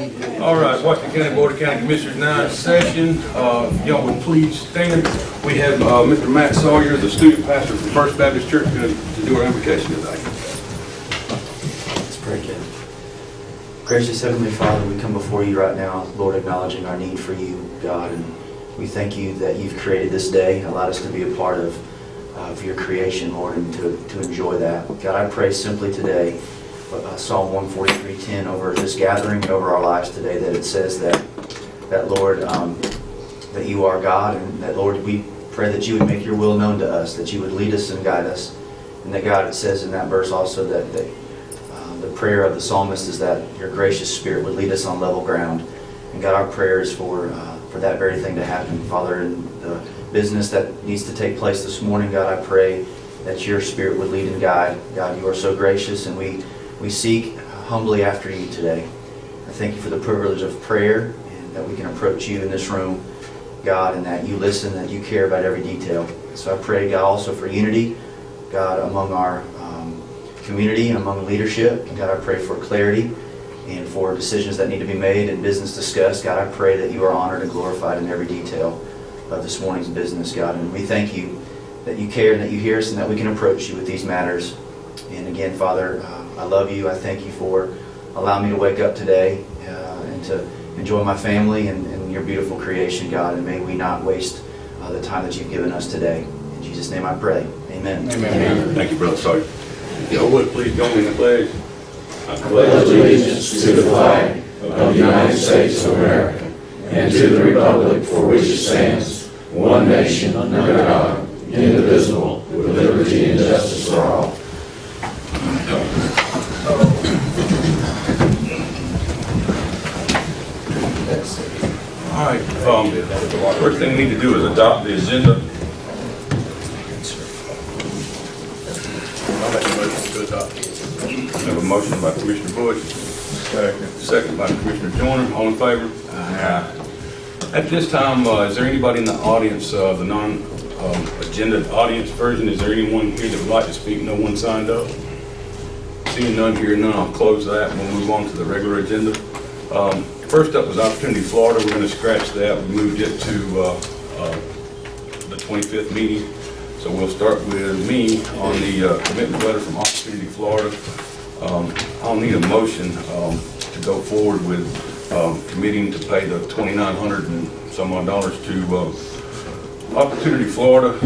All right, Washington County Board of County Commissioners now in session. Y'all would please stand. We have Mr. Matt Sawyer, the student pastor from First Baptist Church, going to do our invocation today. Let's pray, Ken. Gracious Heavenly Father, we come before you right now, Lord, acknowledging our need for you, God, and we thank you that you've created this day, allowed us to be a part of your creation, Lord, and to enjoy that. God, I pray simply today, Psalm 143:10 over this gathering and over our lives today, that it says that Lord, that you are God, and that, Lord, we pray that you would make your will known to us, that you would lead us and guide us, and that, God, it says in that verse also that the prayer of the psalmist is that your gracious Spirit would lead us on level ground. And God, our prayer is for that very thing to happen. Father, in the business that needs to take place this morning, God, I pray that your Spirit would lead and guide. God, you are so gracious, and we seek humbly after you today. I thank you for the privilege of prayer, and that we can approach you in this room, God, and that you listen, that you care about every detail. So I pray, God, also for unity, God, among our community and among leadership. And God, I pray for clarity and for decisions that need to be made and business discussed. God, I pray that you are honored and glorified in every detail of this morning's business, God. And we thank you that you care and that you hear us and that we can approach you with these matters. And again, Father, I love you. I thank you for allowing me to wake up today and to enjoy my family and your beautiful creation, God. And may we not waste the time that you've given us today. In Jesus' name I pray. Amen. Amen. Thank you, Brother Sawyer. If y'all would please join me in the pledge. I pledge allegiance to the flag of the United States of America and to the republic for which it stands, one nation, under God, indivisible, with liberty and justice for all. All right. First thing we need to do is adopt the agenda. I'll make a motion to adopt. We have a motion by Commissioner Bush. Second by Commissioner Joyner. All in favor? Aye. At this time, is there anybody in the audience, the non-agenda audience version, is there anyone here that would like to speak? No one signed up? Seeing none here, none, I'll close that. We'll move on to the regular agenda. First up was Opportunity Florida. We're going to scratch that. We moved it to the 25th meeting. So we'll start with me on the commitment letter from Opportunity Florida. I'll need a motion to go forward with committing to pay the $2,900 and some odd dollars to Opportunity Florida.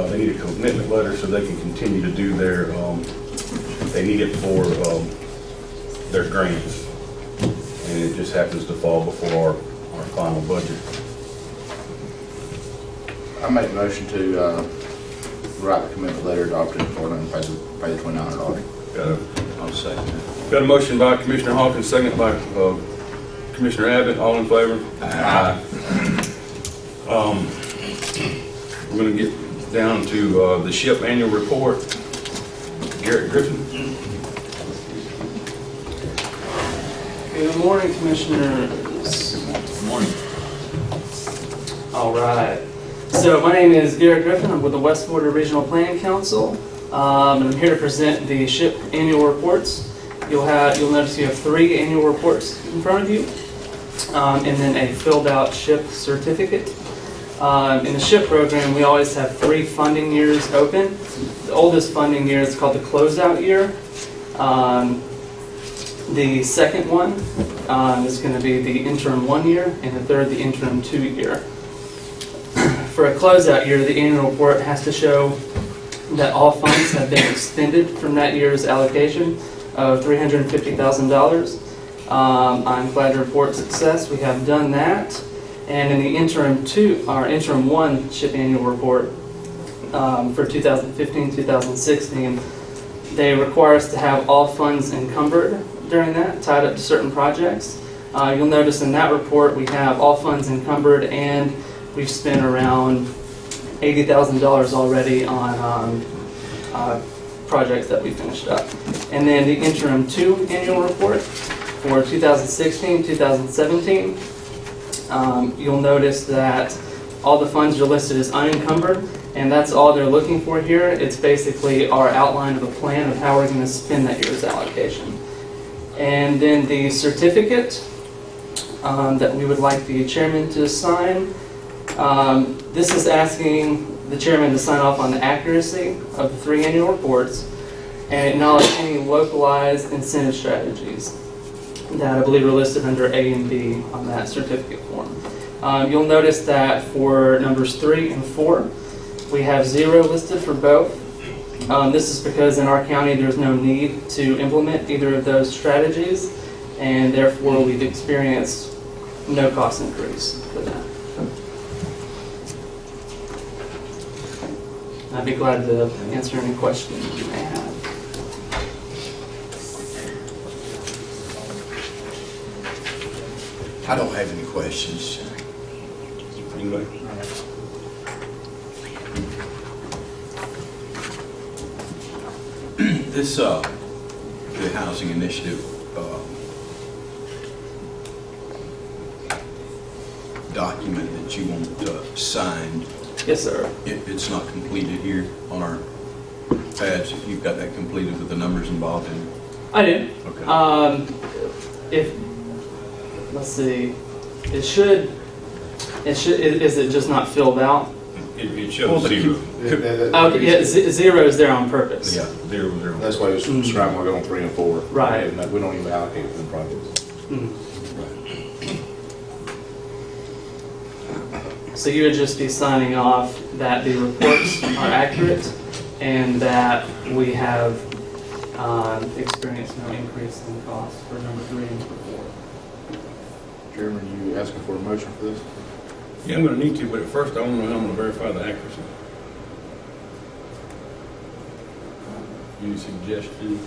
They need a commitment letter so they can continue to do their, they need it for their grants. And it just happens to fall before our final budget. I make a motion to write the commitment letter to Opportunity Florida and pay the $2,900. I'll second that. Got a motion by Commissioner Hawkins, second by Commissioner Abbott. All in favor? Aye. We're going to get down to the SHIP annual report. Garrett Griffin. Good morning, Commissioners. Good morning. All right. So my name is Garrett Griffin. I'm with the West Florida Regional Planning Council. And I'm here to present the SHIP annual reports. You'll notice you have 3 annual reports in front of you, and then a filled out SHIP certificate. In the SHIP program, we always have 3 funding years open. The oldest funding year is called the closeout year. The second one is going to be the interim 1 year, and the third the interim 2 year. For a closeout year, the annual report has to show that all funds have been expended from that year's allocation of $350,000. I'm glad to report success. We have done that. And in the interim 2, our interim 1 SHIP annual report for 2015-2016, they require us to have all funds encumbered during that, tied up to certain projects. You'll notice in that report we have all funds encumbered, and we've spent around $80,000 already on projects that we finished up. And then the interim 2 annual report for 2016-2017, you'll notice that all the funds are listed as unencumbered, and that's all they're looking for here. It's basically our outline of a plan of how we're going to spend that year's allocation. And then the certificate, that we would like the chairman to sign. This is asking the chairman to sign off on the accuracy of the 3 annual reports and acknowledge any localized incentive strategies that I believe are listed under A and B on that certificate form. You'll notice that for numbers 3 and 4, we have 0 listed for both. This is because in our county there's no need to implement either of those strategies, and therefore we've experienced no cost increase for that. I'd be glad to answer any questions you may have. I don't have any questions. Anybody? This, the housing initiative, document that you want signed, Yes, sir. it's not completed here on our pads. You've got that completed with the numbers involved in it? I do. Okay. Let's see, is it just not filled out? It shows 0. Okay, yeah, 0 is there on purpose. Yeah. 0, 0. That's why it's describing we're going 3 and 4. Right. And we don't even allocate for the projects. Mhm. So you would just be signing off that the reports are accurate and that we have experienced no increase in cost for number 3 and for 4. Chairman, you asking for a motion for this? Yeah, I'm going to need to, but at first I want to know how I'm going to verify the accuracy. Any suggestions?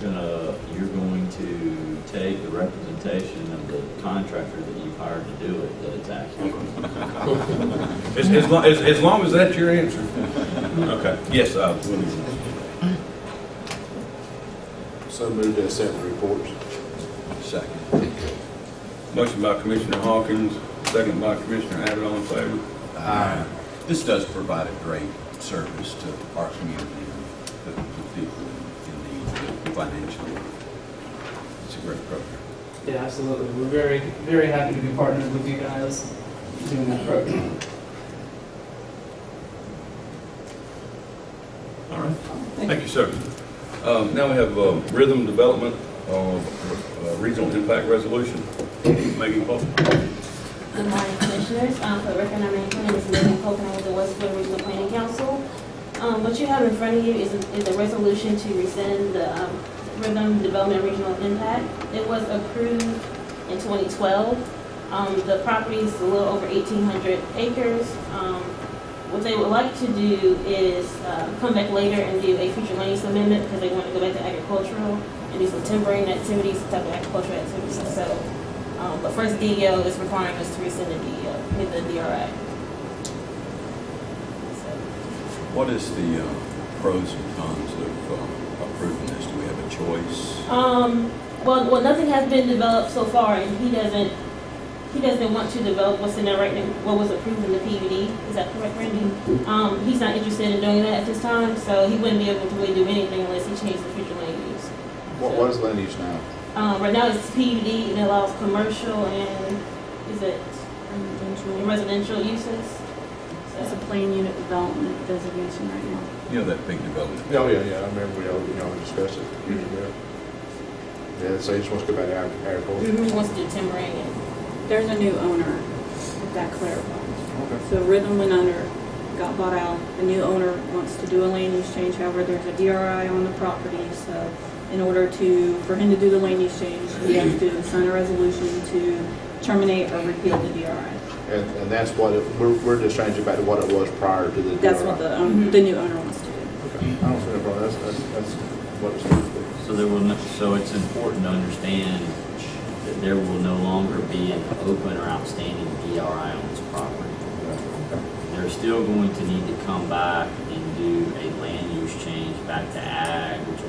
You're going to take the representation of the contractor that you've hired to do it, that it's accurate. As long as that's your answer. Okay. Yes, I will. So moved to accept the reports. Second. Motion by Commissioner Hawkins, second by Commissioner Abbott, all in favor? This does provide a great service to our community and the people in need financially. It's a great program. Yeah, absolutely. We're very, very happy to be partnered with you guys doing that program. All right. Thank you, sir. Now we have rhythm development of regional impact resolution. Megan Paul. Good morning, Commissioners. For the record, my name is Megan Polk, and I'm with the Westfield Regional Planning Council. What you have in front of you is a resolution to rescind the Rhythm Development Regional Impact. It was approved in 2012. The property is a little over 1,800 acres. What they would like to do is come back later and do a future land use amendment because they want to go back to agricultural and do some timbering activities, some type of agricultural activities. So, but first DEO is requiring us to rescind the DEO with the DRI. What is the pros and cons of approving this? Do we have a choice? Well, nothing has been developed so far, and he doesn't want to develop what's in there right now, what was approved in the PUD. Is that correct, Randy? He's not interested in doing that at this time, so he wouldn't be able to really do anything unless he changed the future land use. What is land use now? Right now it's PUD and it allows commercial and residential uses. It's a plan unit development designation right now. You know, that big development. Oh, yeah, I remember we all discussed it years ago. Yeah, so he just wants to go back to agriculture. He wants to do timbering and There's a new owner, if that clarifies. Okay. So Rhythm went under, got bought out. The new owner wants to do a land use change. However, there's a DRI on the property. So in order for him to do the land use change, he has to sign a resolution to terminate or repeal the DRI. And that's what, we're just changing back to what it was prior to the DRI. That's what the new owner wants to do. Okay. I don't see no problem. That's what it's supposed to be. So it's important to understand that there will no longer be an open or outstanding DRI on this property. They're still going to need to come back and do a land use change back to ag, which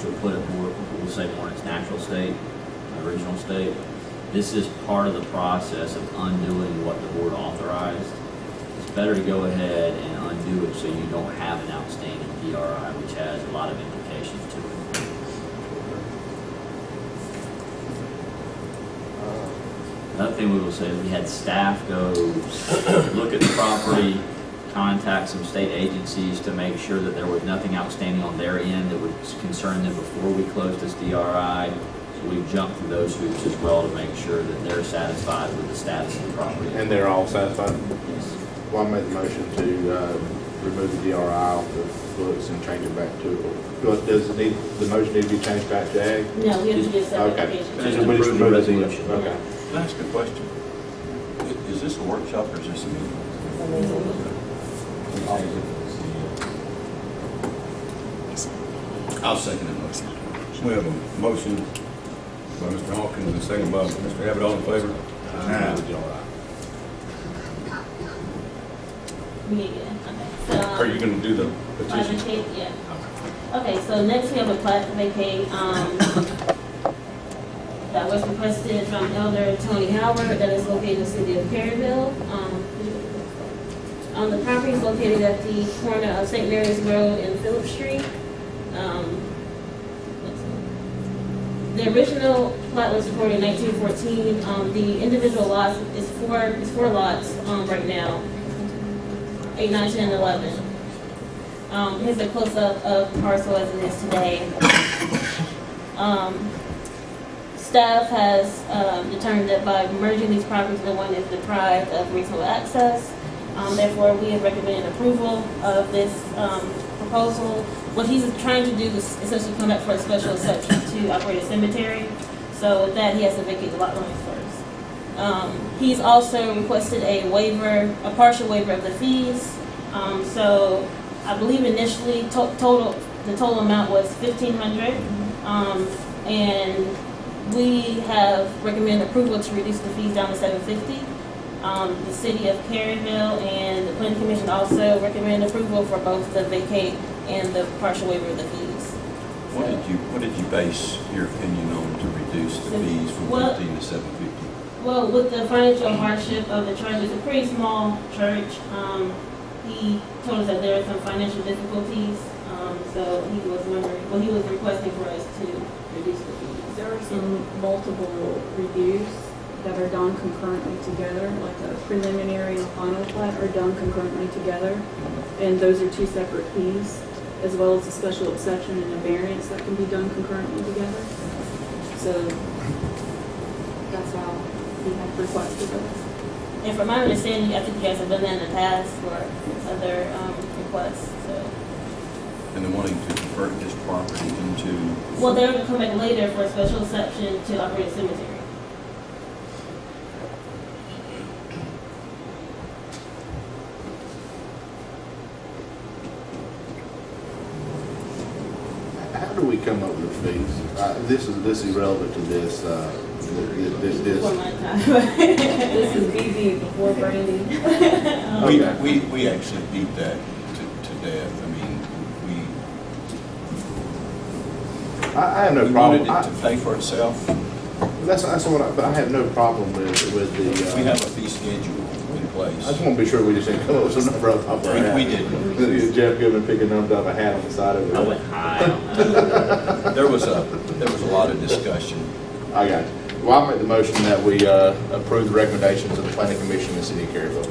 will put it more, we'll say more in its natural state, original state. This is part of the process of undoing what the board authorized. It's better to go ahead and undo it so you don't have an outstanding DRI, which has a lot of implications to it. Another thing we will say is we had staff go look at the property, contact some state agencies to make sure that there was nothing outstanding on their end that would concern them before we closed this DRI. So we've jumped through those hoops as well to make sure that they're satisfied with the status of the property. And they're all satisfied? Yes. Well, I made the motion to remove the DRI off the books and change it back to, does it need, the motion need to be changed back to ag? No, we have to do a separate Okay. application. Just We approve the remove resolution. Okay. Can I ask a question? Is this a workshop or is this a meeting? I'll second the motion. We have a motion by Mr. Hawkins and a second by Mr. Abbott. All in favor? Remove the DRI. Me again, okay. So, Are you going to do the plat petition? vacate, yeah. Okay, so next we have a plat vacate, that was requested from Elder Tony Howard, that is located in the city of Perryville. The property is located at the corner of St. Mary's Road and Phillip Street. The original plat was recorded in 1914. The individual lots is four lots right now, 8, 9, 10, 11. Here's a close-up of the parcel as it is today. Staff has determined that by merging these properties, the one is deprived of reasonable access. Therefore, we have recommended approval of this proposal. What he's trying to do is essentially come back for a special exception to operate a cemetery. So with that, he has to vacate the lot lines first. He's also requested a waiver, a partial waiver of the fees. So I believe initially the total amount was $1,500, and we have recommended approval to reduce the fees down to $750. The city of Perryville and the planning commission also recommend approval for both the vacate and the partial waiver of the fees. What did you base your opinion on to reduce the fees from 15 to 750? Well, with the financial hardship of the church, it's a pretty small church. He told us that there are some financial difficulties, so he was wondering, well, he was requesting for us to reduce the fees. There are some multiple reviews that are done concurrently together, like a preliminary and a final plat are done concurrently together. And those are two separate fees, as well as a special exception and a variance that can be done concurrently together. So that's how we have requested those. And from my understanding, I think you guys have done that in the past for other requests, so. And they're wanting to convert this property into... Well, they're going to come back later for a special exception to operate a cemetery. How do we come up with the fees? This is irrelevant to this, Before my time. This is BB before Brandy. We actually beat that to death. I mean, I have no we problem. wanted it to pay for itself. That's what but I have no problem with the. We have a fee schedule in place. I just want to be sure we just didn't come up with some number off the top of our head. We didn't. Jeff Goodman pick a number out of a hat on the side of it. I went high on that. There was a lot of discussion. I got you. Well, I make the motion that we approve the recommendations of the planning commission in the city of Caryville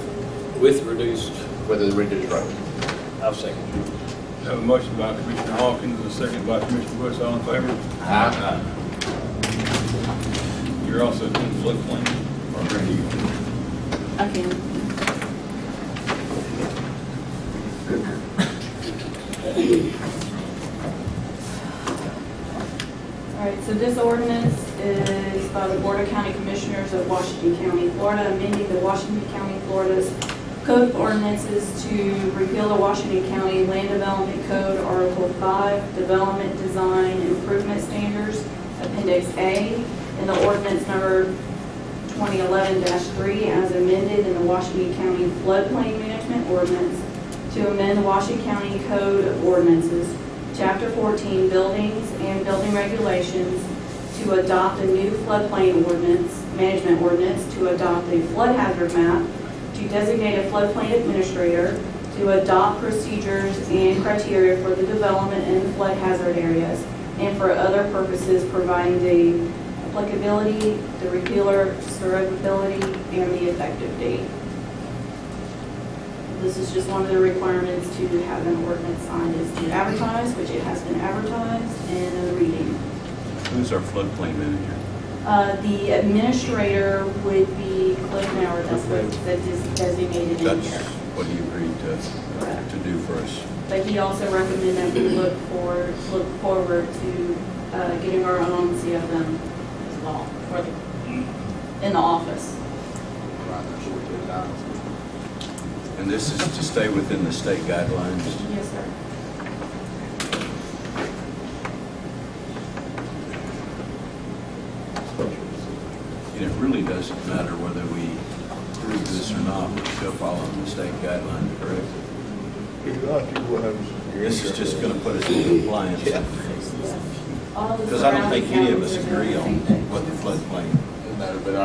With reduced. with the reduced rate. I'll second. Have a motion by Commissioner Hawkins and a second by Commissioner Bush. All in favor? Aye. You're also doing floodplain, or are you? I can. All right, so this ordinance is by the Board of County Commissioners of Washington County, Florida, amending the Washington County, Florida's Code of Ordinances to repeal the Washington County Land Development Code, Article 5, Development Design Improvement Standards, Appendix A, and the ordinance number 2011-3 as amended in the Washington County Floodplain Management Ordinance to amend the Washington County Code of Ordinances, Chapter 14, Buildings and Building Regulations, to adopt a new floodplain ordinance, management ordinance, to adopt a flood hazard map, to designate a floodplain administrator, to adopt procedures and criteria for the development in flood hazard areas, and for other purposes providing the applicability, the repealer, survivability, and the effective date. This is just one of the requirements to have an ordinance signed is to advertise, which it has been advertised, and a reading. Who's our floodplain manager? The administrator would be Cliff Maurer, that's that is designated in That's here. what he agreed Correct. to do for us. But he also recommended that we look forward to getting our own CFM as well, for in the office. Right, that's what it does. And this is to stay within the state guidelines. Yes, sir. And it really doesn't matter whether we approve this or not, we're still following the state guidelines, correct? This is just gonna put us in compliance. All the Because I don't think any of surrounding us counties are agree doing on the same thing. what the floodplain. Doesn't matter, but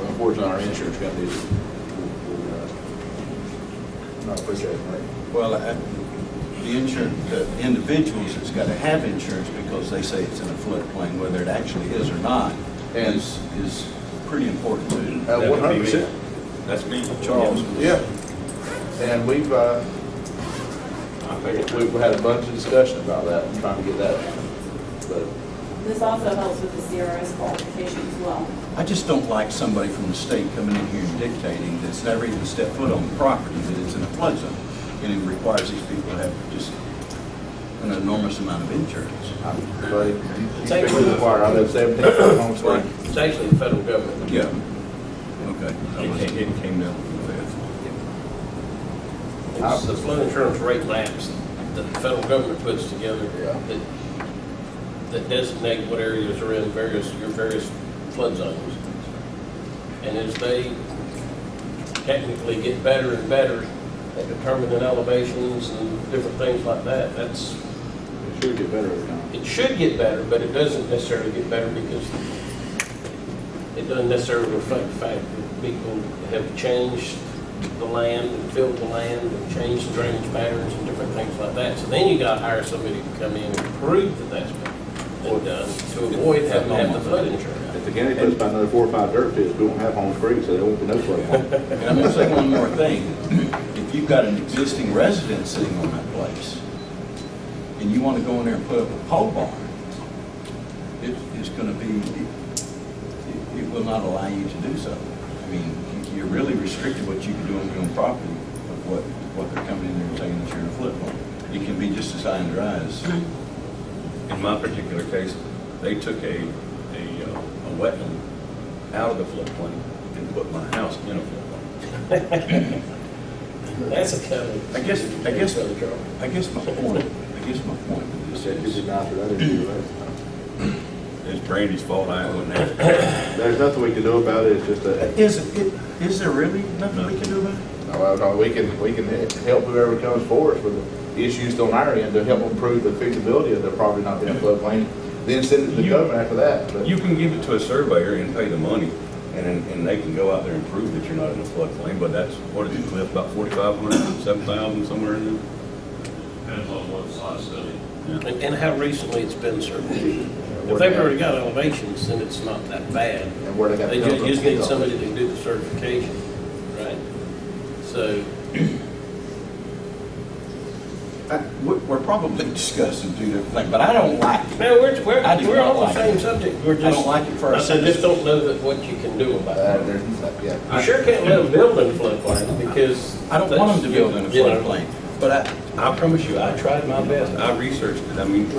unfortunately, our insurance companies will not appreciate it, right? Well, the insurance, the individuals that's gotta have insurance because they say it's in a floodplain, whether it actually is or not, And- is pretty important too. 100%. That's me. Charles. Yeah. And we've had a bunch of discussion about that, and trying to get that, but This also helps with the CRS qualification as well. I just don't like somebody from the state coming in here and dictating that's never even stepped foot on the property that it's in a flood zone. And it requires these people to have just an enormous amount of insurance. but it's actually required, I know 17 home state. It's actually the federal government. Yeah. Okay. It came down from the feds. It's the flood insurance rate maps that the federal government puts together that designate what areas are in your various flood zones. And as they technically get better and better at determining elevations and different things like that, It should get better over time. it should get better, but it doesn't necessarily get better because it doesn't necessarily reflect the fact that people have changed the land and filled the land and changed the drainage patterns and different things like that. So then you gotta hire somebody to come in and prove that that's been done to avoid having to have the flood insurance. If the county puts about another 4 or 5 dirt pits, we won't have Holmes Creek, so there won't be no flood. And I'm gonna say one more thing. If you've got an existing resident sitting on that place, and you wanna go in there and put up a pole barn, it is gonna be, it will not allow you to do so. I mean, you're really restricted what you can do on your own property of what they're coming in there and saying that you're in a floodplain. It can be just as high and dry as, In my particular case, they took a wetland out of the floodplain and put my house in a floodplain. That's a county. I guess my point with this Is is, it not, that didn't do that. It's Brandy's fault, I wouldn't have to. There's nothing we can do about it, it's just a, is there really nothing we can do about it? no, we can help whoever comes for us with the issues on our end to help them prove the fixability of their property not being a floodplain, then send it to the government after that. But You can give it to a surveyor and pay the money, and they can go out there and prove that you're not in a floodplain, but that's, what is it, Cliff, about 4,500, 7,000, somewhere in there? Depends on what size study. And how recently it's been surveyed. If they've already got elevations, then it's not that bad. And where they got. They just need somebody to do the certification, right? So, We're probably discussing two different things, but I don't like it. no, I do we're not on the like same it. subject. We're I just, don't like it for I us. just don't know that what you can do about it. Yeah. You sure can't let them build in a floodplain because. I don't want them to build in a you know, floodplain, but I promise you, I tried my best, I researched it, I mean,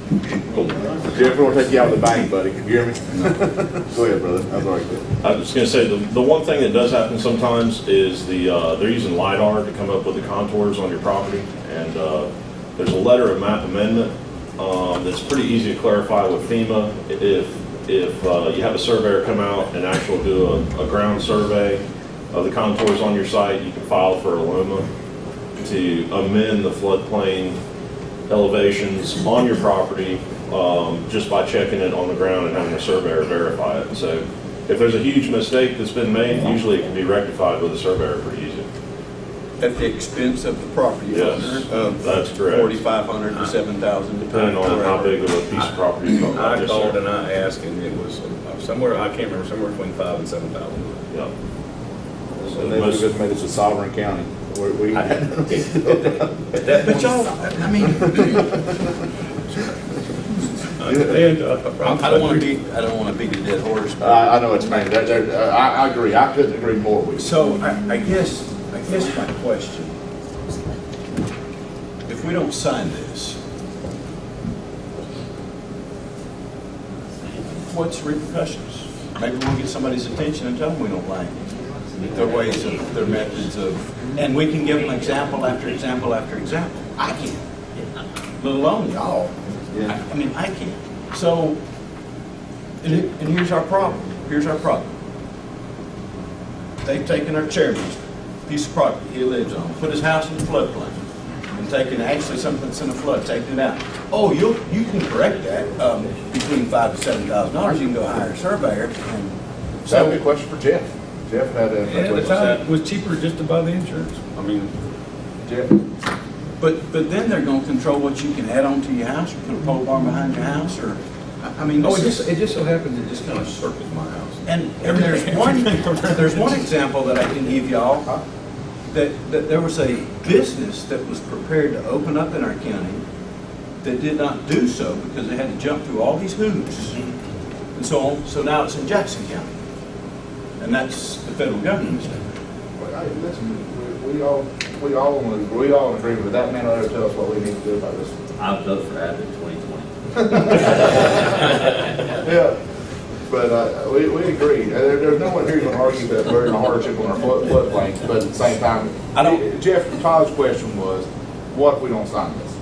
Jeff, we're gonna take you out of the bank, buddy, can you hear me? Go ahead, brother, I was already good. I was gonna say, the one thing that does happen sometimes is they're using LiDAR to come up with the contours on your property. And there's a letter of map amendment that's pretty easy to clarify with FEMA. If you have a surveyor come out and actually do a ground survey of the contours on your site, you can file for a LOMA to amend the floodplain elevations on your property just by checking it on the ground and having a surveyor verify it. So if there's a huge mistake that's been made, usually it can be rectified with a surveyor pretty easy. At the expense of the property Yes, owner of that's correct. 4,500 to 7,000, Depending on how big of a piece of property you're talking about. I Yes, called sir. and I asked, and it was somewhere, I can't remember, somewhere between 5,000 and 7,000. Yeah. So they just made us a sovereign county. We But y'all, I mean, I don't want to beat a dead horse. but- I know what you mean. I agree. I couldn't agree more with you. So I guess my question, if we don't sign this, what's the repercussions? Maybe we'll get somebody's attention and tell them we don't like their ways of, their methods of, and we can give them example after example after example. I can't, let alone y'all. I mean, I can't. So, and here's our problem. Here's our problem. They've taken our chairman's piece of property he lives on, put his house in the floodplain, and taken actually something that's in a flood, taken it out. Oh, you can correct that between $5,000 to $7,000. You can go hire a surveyor. And That would be a question for Jeff. Jeff had a. At the time, it was cheaper just to buy the insurance. I mean, Jeff. But then they're going to control what you can add onto your house, or put a pole barn behind your house, or I mean. oh, it just so happens it just kind of circles my house. And there's one example that I can give y'all, that there was a business that was prepared to open up in our county that did not do so because they had to jump through all these hoops and so on. So now it's in Jackson County. And that's the federal government. Listen, we all agree with that man over there tell us what we need to do about this. I'll vote for Abbott in 2020. Yeah, but we agree. There's no one here going to argue that we're in a hardship on our floodplain, but at the same time, Jeff, Todd's question was, what if we don't sign this?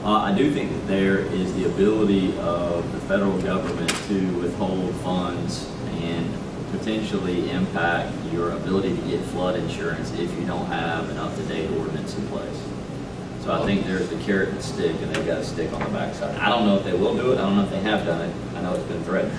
I do think that there is the ability of the federal government to withhold funds and potentially impact your ability to get flood insurance if you don't have an up-to-date ordinance in place. So I think there's the carrot and stick, and they've got a stick on the backside. I don't know if they will do it. I don't know if they have done it. I know it's been threatened.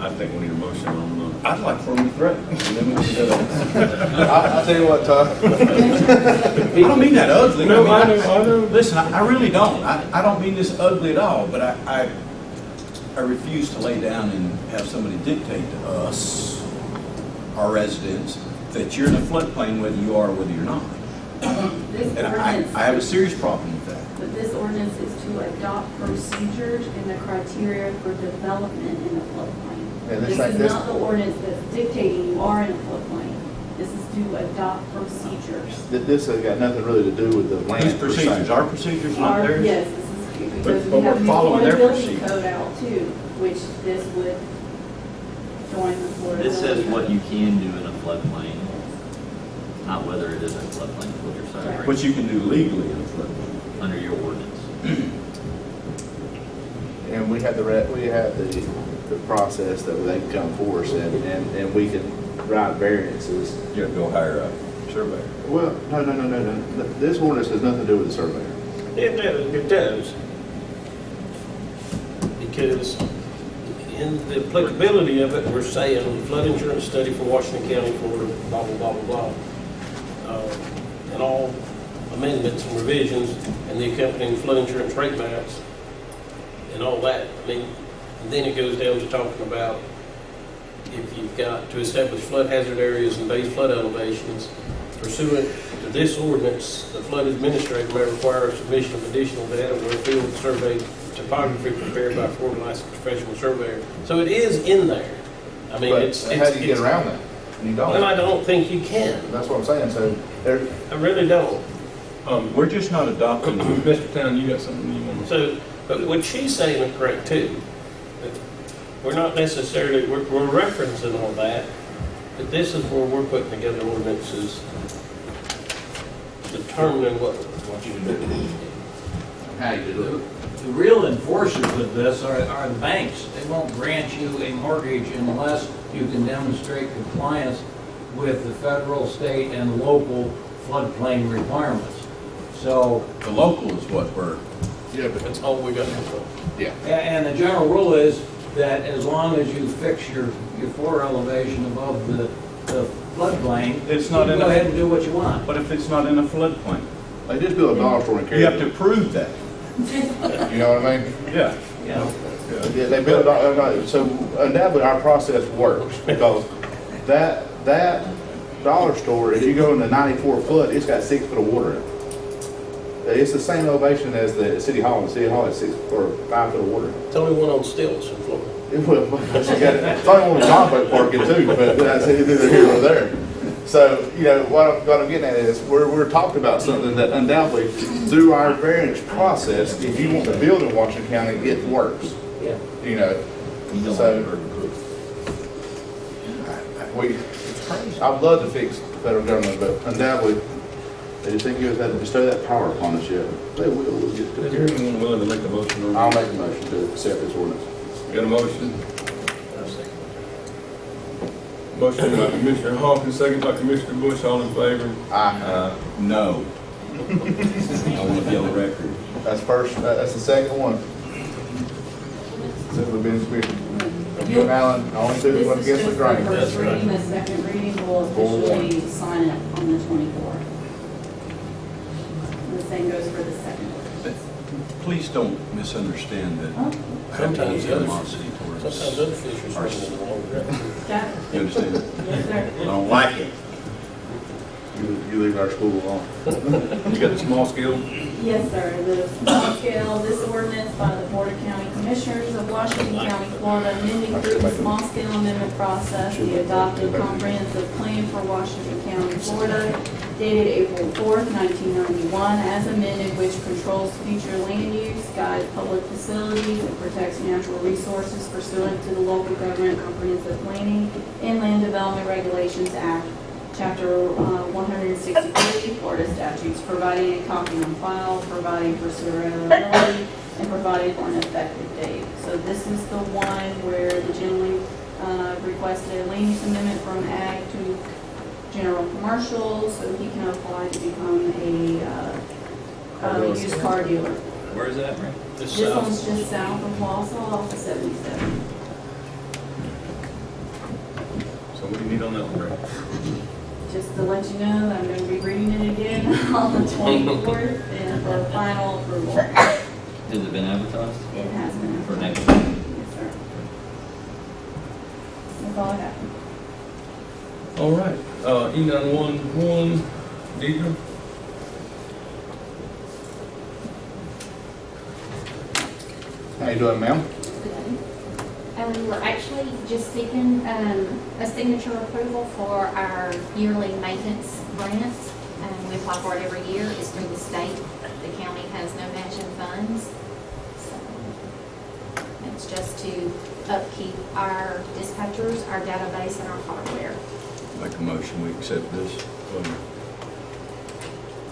I think we need a motion on I'd like for them to threaten. And then we can do that. I'll tell you what, Todd. I don't mean that ugly. No, I I know. Listen, I really don't. I don't mean this ugly at all, but I refuse to lay down and have somebody dictate to us, our residents, that you're in a floodplain whether you are or whether you're not. This And ordinance, I have a serious problem with that. but this ordinance is to adopt procedures and the criteria for development in the floodplain. And This is not the ordinance that's dictating you are in a floodplain. This is to adopt procedures. This has got nothing really to do with the land. These per se. procedures, our procedures, not Our- theirs? Yes, this is, because but we have we're the following their affordability procedures. code out too, which this would join the affordability. This says what code. you can do in a floodplain, not whether it is a floodplain, is what you're saying, right? What you can do legally in a floodplain. Under your ordinance. And we have the process that they can come for us and we can write variances. You have to go hire a surveyor. Well, no. This ordinance has nothing to do with the surveyor. It does. Because in the applicability of it, we're saying flood insurance study for Washington County for blah, blah, blah, blah, blah. And all amendments and revisions and the accompanying flood insurance rate maps and all that. I mean, and then it goes down to talking about if you've got to establish flood hazard areas and base flood elevations pursuant to this ordinance, the flood administrator may require a submission of additional data where field survey topography prepared by a Florida licensed professional surveyor. So it is in there. I mean, But it's. how do you get around that? You don't. Well, I don't think you can. That's what I'm saying. So there, I really don't. We're just not adopting. Mr. Town, you got something you want to say? So, but what she's saying is correct too. That we're not necessarily, we're referencing all that, but this is where we're putting together ordinances determining what you can do. how you do it. The real enforcers of this are the banks. They won't grant you a mortgage unless you can demonstrate compliance with the federal, state, and local floodplain requirements. So, The local is what we're. Yeah, but That's all we got to control. and the general rule is that as long as you fix your floor elevation above the the floodplain, It's not you in go a- ahead and do what you want. But if it's not in a floodplain, They just built a dollar store in you have to Cary. prove that. You know what I mean? Yeah. Yeah. Yeah, they built, so undoubtedly our process works because that dollar store, if you go in the 94 flood, it's got 6 foot of water in it. It's the same elevation as the City Hall. The City Hall has 6 or 5 foot of water in it. It's only one on stilts in Florida. It's only one John boat parking too, but that's either here or there. So, you know, what I'm getting at is we're talking about something that undoubtedly through our variance process, if you want to build in Washington County, it works. Yeah. You know, You don't So- have to prove. I'd love to fix the federal government, but undoubtedly, they just think you guys have to bestow that power upon us yet. They will, we'll get to Is there it. anyone willing to make a motion on I'll that? make a motion to accept this ordinance. Got a motion? Motion by Commissioner Hawkins, second by Commissioner Bush, all in favor? No. I want to be on the record. That's first, that's the second one. Since we've been speaking. You and Alan, only two that went This is against the just the grain. first reading, the second reading will officially sign it on the 24th. The same goes for the second. Please don't misunderstand that. Oh, I have Sometimes any other- animosity towards. Sometimes other fish are swimming in the wrong direction. got it. You understand? Yes, sir. I don't like it. You leave our school alone. You got the small scale? Yes, sir. The small scale, this ordinance by the Board of County Commissioners of Washington County, Florida, amending through the small scale amendment process, the adopted comprehensive plan for Washington County, Florida, dated April 4th, 1991, as amended, which controls future land use, guides public facilities, and protects natural resources pursuant to the Local Government Comprehensive Planning and Land Development Regulations Act, Chapter 163, Florida statutes, providing a copy on file, providing for severability, and providing for an effective date. So this is the one where the gentleman requested a land use amendment from ag to general commercial, so he can apply to become a used car dealer. Where is that, Rick? This one's just south of Wausau, off of 77. So what do you need on that one, Ray? Just to let you know that I'm going to be reading it again on the 24th and for final approval. Has it been advertised It has been. for next week? Yes, sir. That's all I have. All right, E911, Deidre? How you doing, ma'am? We're actually just seeking a signature approval for our yearly maintenance grant. We apply for it every year. It's through the state. The county has no matching funds. So it's just to upkeep our dispatchers, our database, and our hardware. Make a motion, we accept this.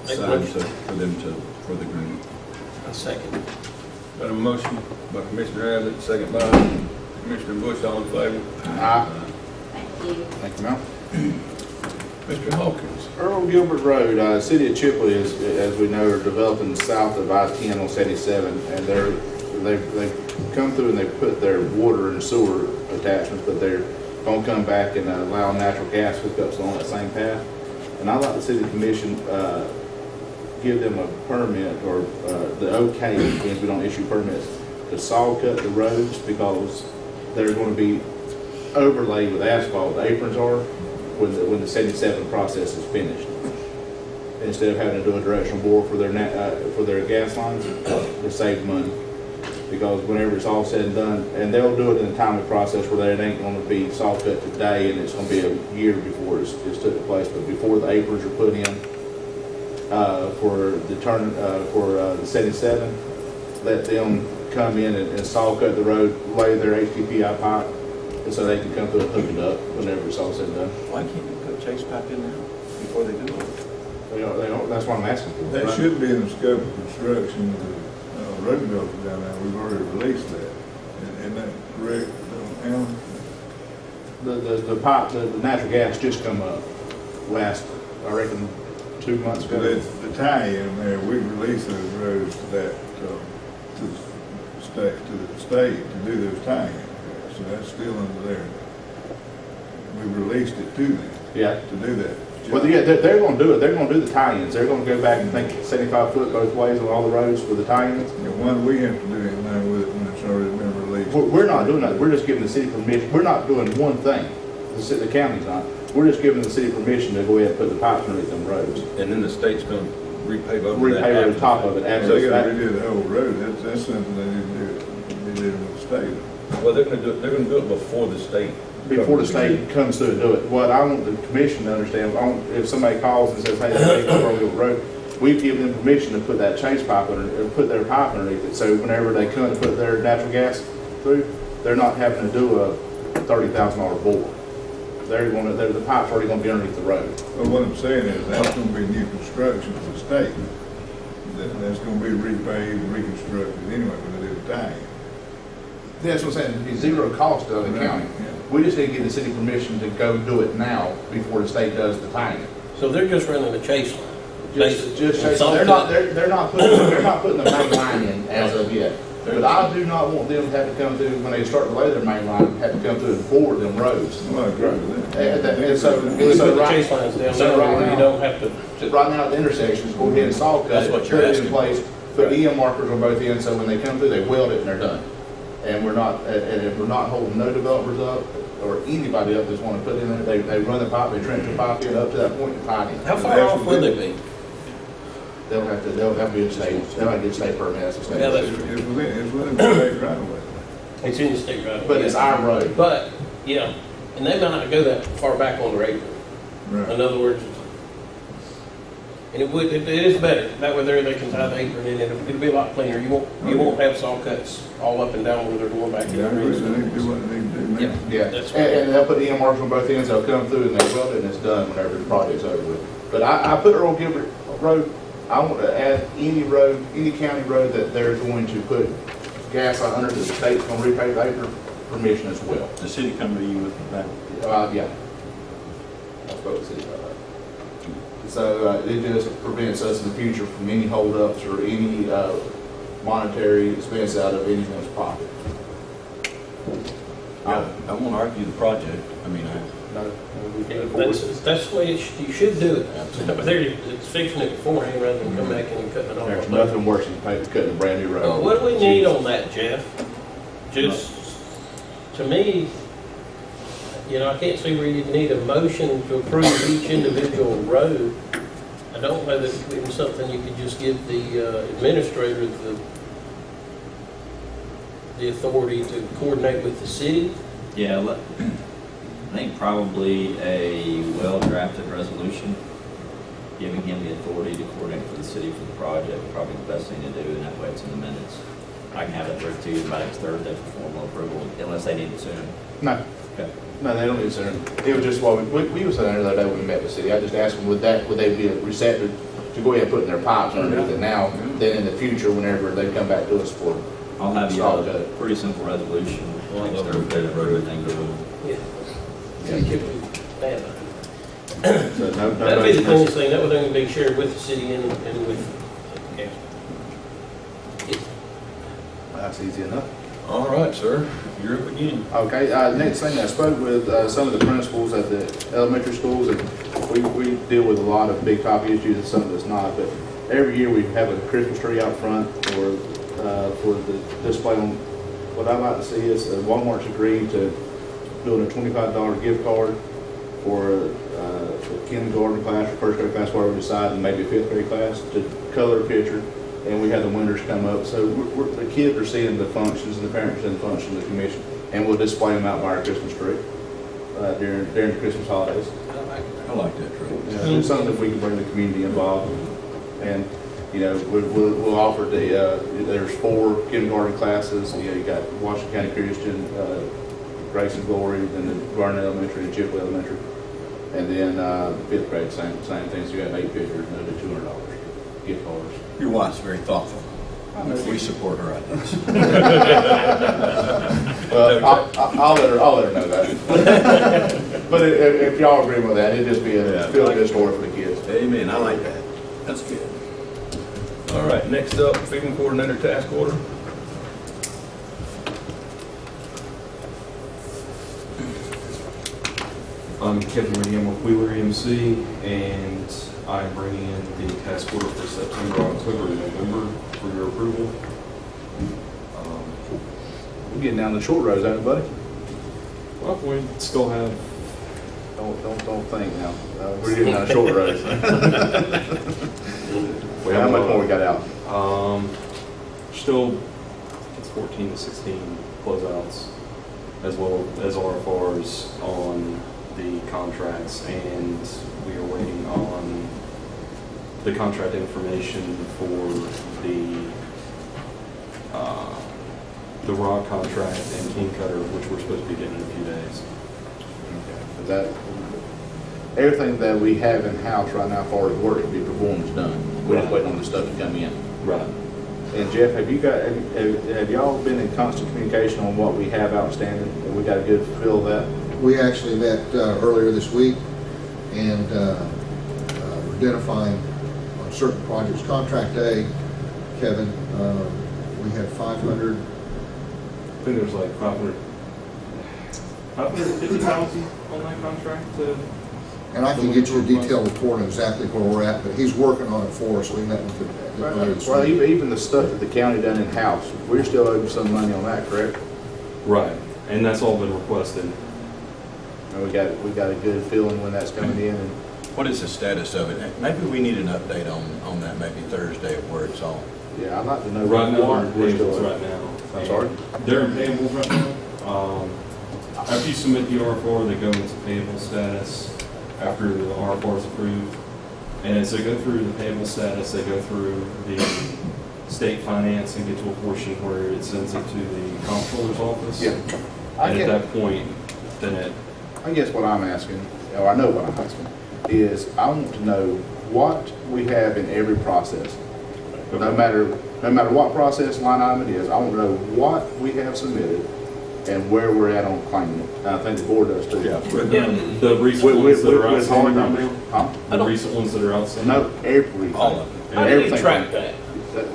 Make a Sign motion. for them to, for the agreement. A second. Got a motion by Commissioner Abbott, second by Commissioner Bush, all in favor? Thank you. Thank you, ma'am. Mr. Hawkins? Earl Gilbert Road, City of Chipley is, as we know, are developing south of I-10 on 77, and they've come through and they've put their water and sewer attachments, but they're gonna come back and allow natural gas hookups on that same path. And I'd like the city commission, give them a permit or, the okay, means we don't issue permits, to saw cut the roads because they're gonna be overlaid with asphalt, the aprons are, when the 77 process is finished. Instead of having to do a directional bore for their gas lines, to save money. Because whenever it's all said and done, and they'll do it in a timely process where it ain't gonna be saw cut today and it's gonna be a year before it's took place, but before the aprons are put in, for the 77, let them come in and saw cut the road, lay their HDPI pipe, and so they can come through and hook it up whenever it's all said and done. Why can't you put chase pipe in there before they do it? They don't, that's what I'm asking for. That should be in the scope of construction of the road development down there. We've already released that. Isn't that correct, Alan? The pipe, the natural gas just come up last, I reckon, 2 months So ago. that's the tie-in there. We released those roads to that, to the state to do those tie-ins. So that's still under there. We released it to them. Yeah. to do that. Well, yeah, they're gonna do it. They're gonna do the tie-ins. They're gonna go back and think 75 foot both ways on all the roads for the tie-ins. And why do we have to do anything with it when it's already been released? We're not doing that. We're just giving the city permission. We're not doing one thing. The county's not. We're just giving the city permission to go ahead and put the pipes underneath them roads. And then the state's gonna repave over that. Repave over the top of it. So After you gotta that. redo the whole road, that's something they need to do, be dealing with the state. Well, they're gonna do it before the state. Before the state comes through and do it. What I want the commission to understand, if somebody calls and says, hey, they take over the road, we give them permission to put that change pipe under, or put their pipe underneath it. So whenever they come to put their natural gas through, they're not having to do a $30,000 bore. The pipe's already gonna be underneath the road. Well, what I'm saying is, that's gonna be new construction for the state. That's gonna be repaved, reconstructed anyway, when they do the tie. That's what I'm saying, it'd be zero cost to the county. Yeah. We just need to give the city permission to go do it now before the state does the tie-in. So they're just running the chase line. They're not putting the main line in as of yet. But I do not want them to have to come through, when they start to lay their main line, have to come through and board them roads. Well, I agree with that. And so, We put the chase lines down there where you don't have to. right now at the intersections, go ahead and saw cut That's it, what put you're it in asking. place, put EM markers on both ends, so when they come through, they weld it and they're done. And we're not holding no developers up or anybody up that's want to put in there. They run the pipe, they trench the pipe in up to that point and tie it in. How far off will they be? They'll have to be a state, they'll have to get a state permit, that's a state. Yeah, that's It's within the state right away. It's in the state right away. But it's our road. But, yeah, and they might not go that far back on their apron. Right. In other words, and it is better. That way there they can tie the apron in, it'll be a lot cleaner. You won't have saw cuts all up and down where they're going back in Yeah, I the agree, they greens. need to do what they need to do now. Yeah, Yeah, that's right. and they'll put EM markers on both ends, they'll come through and they weld it and it's done whenever the project's over with. But I put Earl Gilbert Road, I want to add any road, any county road that they're going to put gas on under, the state's going to repay the permission as well. The city come to you with that. Yeah. I spoke to the city about that. So it just prevents us in the future from any holdups or any monetary expense out of anyone's pocket. I won't argue the project. I mean, No, we can't afford it. That's the way you should do it. But it's fixing it beforehand rather than come back in and cutting it off. There's nothing worse than cutting a brand new road. What do we need on that, Jeff? Just, to me, I can't see where you'd need a motion to approve each individual road. I don't know that it would be something you could just give the administrator the authority to coordinate with the city. Yeah, I think probably a well-drafted resolution, giving him the authority to coordinate for the city for the project, probably the best thing to do, and that way it's in the minutes. I can have it for Tuesday, by next Thursday for formal approval, unless they need it sooner. No, Okay. no, they don't need center. It was just while we were sitting there the other day when we met with the city. I just asked them, would they be receptive to go ahead and put in their pipes underneath it now, then in the future, whenever they come back to us for. I'll have you a pretty simple resolution next Thursday for everything going. Yeah. Yeah. Bad. So no That'd be the motion. cleanest thing. That would then be shared with the city and with, yeah. That's easy enough. All right, sir, you're up again. Okay, next thing, I spoke with some of the principals at the elementary schools, and we deal with a lot of big topic issues and some of it's not, but every year we have a Christmas tree out front for the display on. What I'd like to see is Walmart's agreed to doing a $25 gift card for the kindergarten class or first grade class, whatever we decide, and maybe a fifth grade class to color a picture. And we have the winners come up, so the kids are seeing the functions and the parents are seeing the functions of the commission, and we'll display them out by our Christmas tree during the Christmas holidays. I like that tree. It's something that we can bring the community involved, and we'll offer there's 4 kindergarten classes. You got Washington County Christian, Grace and Glory, then the Garden Elementary and Chipley Elementary, and then fifth grade same thing. So you got 8 pictures, and they'll do $200 gift cards. Your wife's very thoughtful. We support her ideas. Well, I'll let her know that. But if y'all agree with that, it'd just be a feel-good story for the kids. Amen, I like that. That's good. All right, next up, FEMA Coordinator Task Order. I'm Kevin William with Wheeler EMC, and I'm bringing in the task order for September, October, and November for your approval. We're getting down the short roads, ain't it, buddy? Well, we still have, Don't think now. We're getting down the short roads. Well, how much more we got out? still, it's 14 to 16 closeouts, as well as RFRs on the contracts, and we are waiting on the contract information for the rock contract and King Cutter, which we're supposed to be getting in a few days. Is that, everything that we have in-house right now, as far as work to be performed, is done. We're just waiting on the stuff to come in. Right. And Jeff, have y'all been in constant communication on what we have outstanding? Have we got a good feel of that? We actually met earlier this week and we're identifying on certain projects. Contract A, Kevin, we had 500. I think there's like 550,000 on that contract. And I can get you a detailed report on exactly where we're at, but he's working on it for us. We met with him earlier this Well, week. even the stuff that the county done in-house, we're still owing some money on that, correct? Right, and that's all been requested. And we got a good feeling when that's coming in. And What is the status of it? Maybe we need an update on that, maybe Thursday, of where it's all. yeah, I'd like to know. Right now, what they're in we're still payables owing. right now. I'm sorry? They're in payables right now. After you submit the RFR, they go into payable status after the RFR is approved. And as they go through the payable status, they go through the state finance and get to a portion where it sends it to the comptroller's office. Yeah. And at that point, then I guess what I'm asking, or I know what I'm asking, is I want to know what we have in every process. No matter what process line item it is, I want to know what we have submitted and where we're at on claiming it. And I think the board does too. Yeah. the recent ones that are With hard outstanding right numbers? now, Huh? the recent ones that are outstanding. No, everything. All of it. How do you Everything. track that?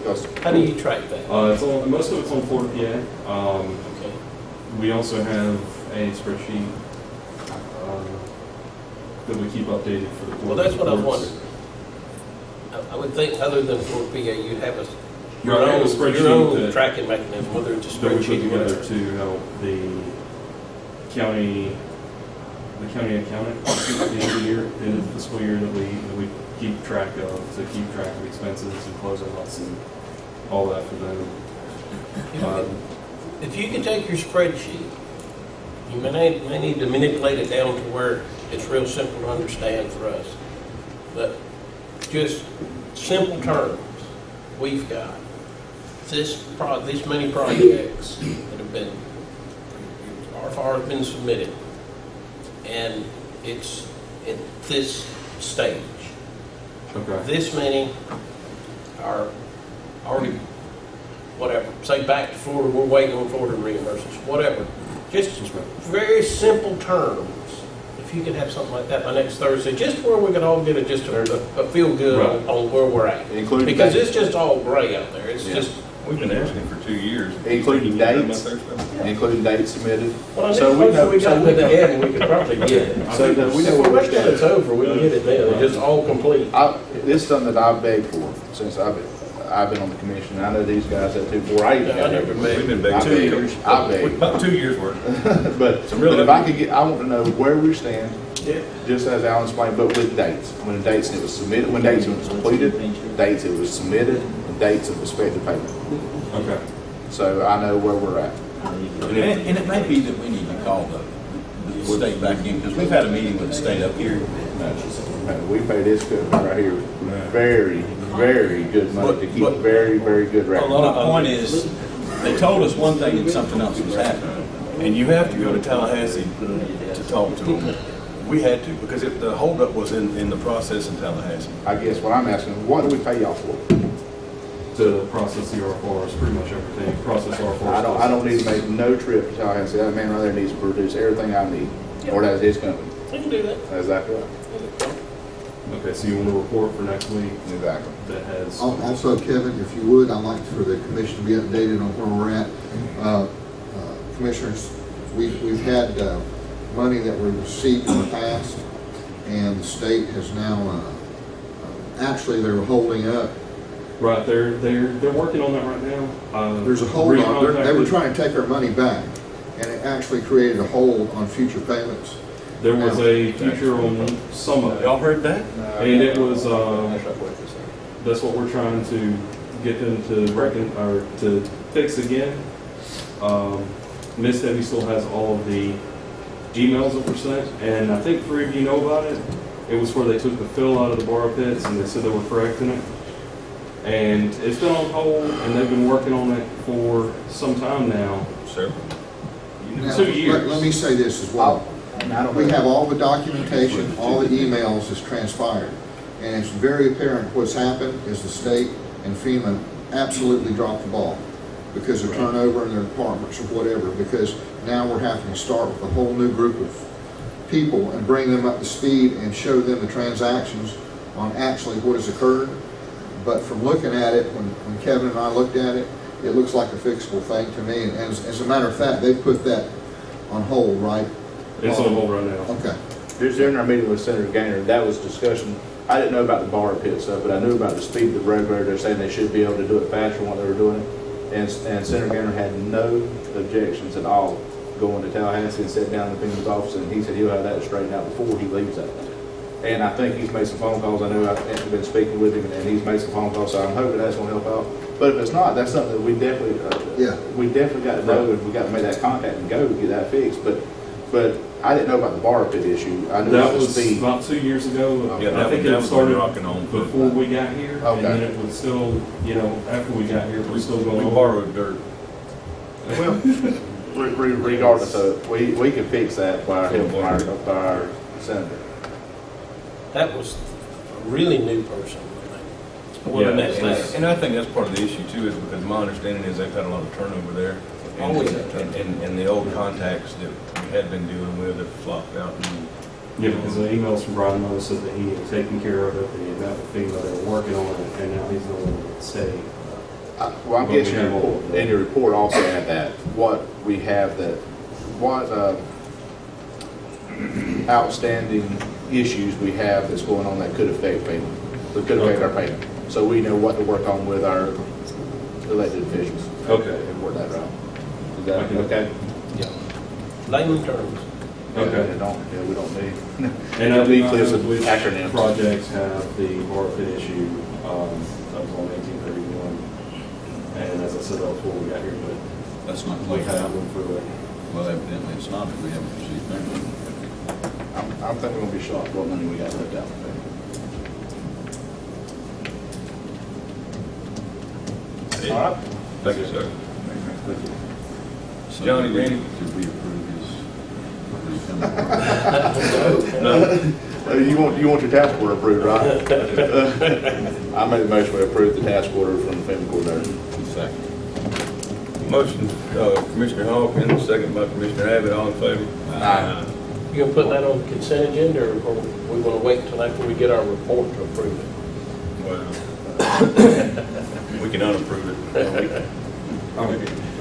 Goes- How do you track that? It's on, most of it's on Florida PA. Okay. We also have a spreadsheet that we keep updated for the court. Well, that's what I was reports. wondering. I would think other than for PA, you'd have Right, we have a spreadsheet your own that- tracking mechanism, whether it's a that we put spreadsheet or together whatever. to help the county accountant at the end of the year, end of the fiscal year, that we keep track of, to keep track of expenses and closeouts and all that for them. If you can take your spreadsheet, you may need to manipulate it down to where it's real simple to understand for us. But just simple terms, we've got this many projects that have been, RFR have been submitted, and it's at this stage. Okay. This many are already, whatever, say back to Florida, we're waiting on Florida to reimburse us, whatever. Just very simple terms. If you could have something like that by next Thursday, just where we can all get a feel good Right. on where we're at. Including Because dates. it's just all gray out there. It's Yeah. just, We've been asking for 2 years. Including dates, including dates submitted. well, I So think we once know- we got that together, we could probably get it. So that we know If we where wait we're till it's standing. over, we can get it then, it's just all complete. This is something that I've begged for since I've been on the commission. I know these guys have too, before I even Yeah, I got never here. begged. We've been begging I 2 begged. years. I begged. About 2 years worth. But if I could I want to know where we stand, Yeah. just as Alan explained, but with dates. When the dates it was submitted, when dates it was completed, dates it was submitted, and dates of expected payment. Okay. So I know where we're at. And it may be that we need to call the state back in, because we've had a meeting with the state up here. We pay this right here very, very good money to keep very, very good record. My point is, they told us one thing and something else was happening. And you have to go to Tallahassee to talk to them. We had to, because the holdup was in the process in Tallahassee. I guess what I'm asking, what do we pay y'all for? To process the RFRs, pretty much everything. Process RFRs. I don't need to make no trip to Tallahassee. That man right there needs to produce everything I need, or that's his company. We can do that. That's exactly right. Okay, so you want a report for next week Exactly. that has. Also, Kevin, if you would, I'd like for the commission to be updated on where we're at. Commissioners, we've had money that we received in the past, and the state has now, actually, they were holding up. Right, they're working on that right now. There's a hold on, they were Recontacted- trying to take our money back, and it actually created a hold on future payments. There was a future on some of it. Y'all heard that? And it was, that's what we're trying to get them to fix again. Miss Debbie still has all of the emails that were sent, and I think 3 of you know about it. It was where they took the fill out of the borrow pits and they said they were correcting it. And it's been on hold, and they've been working on it for some time now. Several. Now, 2 years. Let me say this as well. We have all the documentation, all the emails has transpired. And it's very apparent what's happened is the state and FEMA absolutely dropped the ball because of turnover in their departments or whatever, because now we're having to start with a whole new group of people and bring them up to speed and show them the transactions on actually what has occurred. But from looking at it, when Kevin and I looked at it, it looks like a fixable thing to me. And as a matter of fact, they put that on hold, right? It's on hold right now. Okay. During our meeting with Senator Gaynor, that was discussion. I didn't know about the borrow pit stuff, but I knew about the speed of the regulator. They're saying they should be able to do it faster than what they were doing. And Senator Gaynor had no objections at all going to Tallahassee and sitting down in the FEMA's office, and he said he'll have that straightened out before he leaves that day. And I think he's made some phone calls. I know I've been speaking with him, and he's made some phone calls, so I'm hoping that's going to help out. But if it's not, that's something that we definitely got to know, and we got to make that contact and go to get that fixed. But I didn't know about the borrow pit issue. I knew That about the was speed. about 2 years ago. Yeah, I think that it was started rocking on before we got here, and Okay. then it was still, after we got here, it was still going We on. borrowed dirt. Well, regardless of it, we can fix that by help from our senator. That was a really new person, I think. Well, Yeah, that's nice. And I think that's part of the issue too, is because my understanding is they've had a lot of turnover there. And- Always had turnover. And the old contacts that we had been dealing with have flopped out. And, Yeah, because the emails from Brian Moe said that he had taken care of it, that he had met with FEMA, they were working on it, and now he's the one that's staying. Well, I'm guessing in your report also add that, what we have that, what outstanding issues we have that's going on that could affect payment, that could affect our payment. So we know what to work on with our elected officials. Okay. And work that out. Is that okay? Yeah. Layman terms. Okay. We don't need. And I Be do clear know with which acronyms. projects have the borrow pit issue, that was on 1831. And as I said, that's before we got here, but That's not we like have that. them for the, Well, evidently it's not, if we haven't received payment. I'm thinking we'll be shocked what money we got left out. All right. Thank you, sir. Johnny, Randy? Did we approve his? No. You want your task order approved, right? I made a motion to approve the task order from the FEMA coordinator. Second. Motion, Commissioner Hawkins, second by Commissioner Abbott, all in favor? Aye. You gonna put that on the consent agenda, or we wanna wait until after we get our report to approve it? Well, we can unapprove it.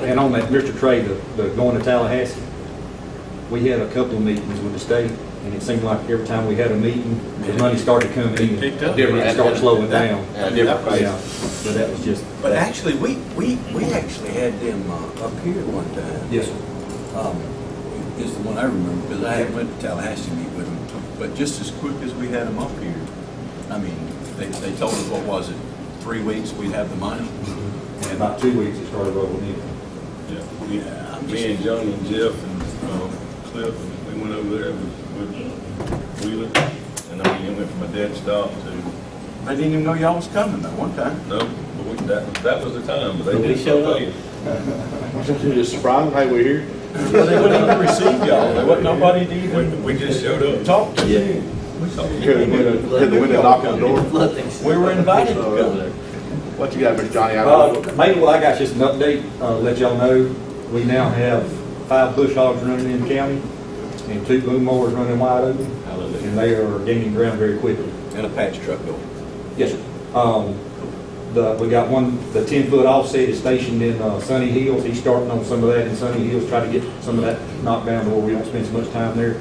And on that, Mr. Trey, the going to Tallahassee, we had a couple of meetings with the state, and it seemed like every time we had a meeting, the money started coming in, and Picked up. it started slowing down. Different phase. Yeah, but that was just. But actually, we actually had them up here one time. Yes, sir. Is the one I remember, because I haven't went to Tallahassee to meet with them, but just as quick as we had them up here, I mean, they told us, what was it, 3 weeks we'd have the money? And about 2 weeks, it started rolling in. Yeah, me and Johnny and Jeff and Cliff, we went over there with Wheeler, and I mean, it went from a dead stop to, I didn't even know y'all was coming that one time. no, but that was the time, but they Nobody didn't showed stop up. paying. You just surprised them, hey, we're here. Well, they wouldn't even receive y'all, there wasn't nobody to even We just showed up. talk to you. We talked. Hit the window, knock on the door. We were invited to come there. What you got, Mr. Johnny? Maybe what I got just an update, let y'all know, we now have 5 bush hogs running in the county, and 2 boom mowers running wide open, and they are gaining ground very quickly. And a patch truck going. Yes, sir. We got the 10-foot offset is stationed in Sunny Hills. He's starting on some of that in Sunny Hills, try to get some of that knocked down to where we don't spend so much time there.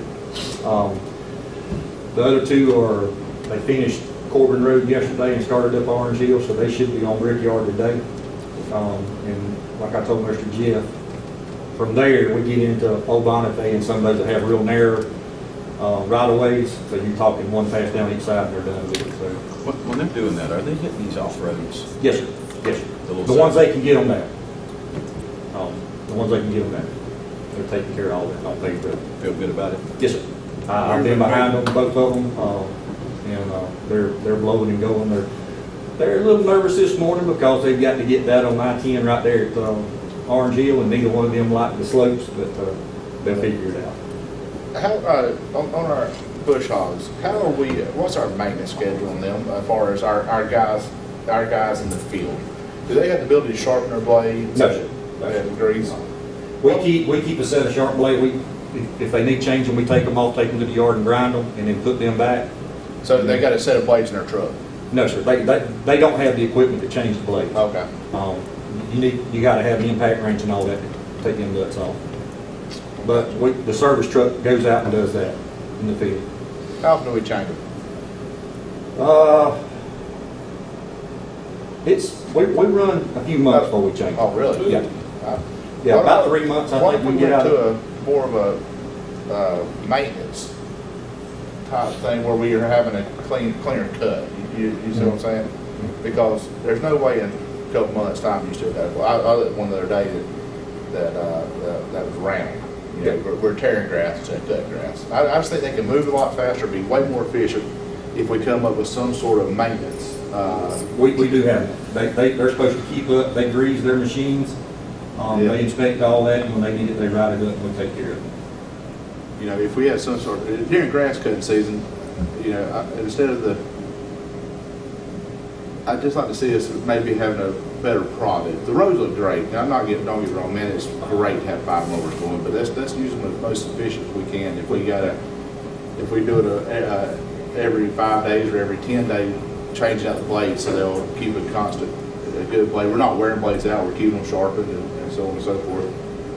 The other two they finished Corbin Road yesterday and started up Orange Hill, so they should be on Brickyard today. And like I told Mr. Jeff, from there, we get into Old Boniface and some of those that have real narrow right-of-ways, so you're talking one pass down each side and they're done with it, so. When they're doing that, are they hitting these off-roads? Yes, sir, yes, sir. little The ones section? they can get them now. The ones they can get them now. They're taking care of all that, don't pay for it. Feel good about it? Yes, sir. I've been behind them, both of them, and they're blowing and going. They're a little nervous this morning because they've got to get that on I-10 right there at Orange Hill, and neither one of them like the slopes, but they'll figure it out. How, on our bush hogs, what's our maintenance schedule on them as far as our guys in the field? Do they have the ability to sharpen their blades? No, sir. They have grease? We keep a set of sharp blades. If they need changing, we take them off, take them to the yard and grind them, and then put them back. So they got a set of blades in their truck? No, sir. They don't have the equipment to change the blades. Okay. You got to have an impact wrench and all that to take them nuts off. But the service truck goes out and does that in the field. How often do we change them? We run a few months before we change. Oh, really? Yeah. About 3 months, I think we get out of it. More of a maintenance type thing where we are having a cleaner cut. You see what I'm saying? Because there's no way in a couple months' time you still got it. I looked one the other day that was round. You know, we're tearing grass instead of cutting grass. I just think they can move a lot faster, be way more efficient if we come up with some sort of maintenance. We do have it. They're supposed to keep up. They grease their machines. They inspect all that, and when they need it, they write it up, and we take care of it. You know, if we had some sort of, during grass cutting season, you know, instead of I'd just like to see us maybe having a better product. The roads look great. Now, don't get me wrong, man, it's great to have 5 mowers going, but let's use them as most efficient as we can. If we do it every 5 days or every 10 days, changing out the blades so they'll keep a good blade. We're not wearing blades out, we're keeping them sharpened and so on and so forth.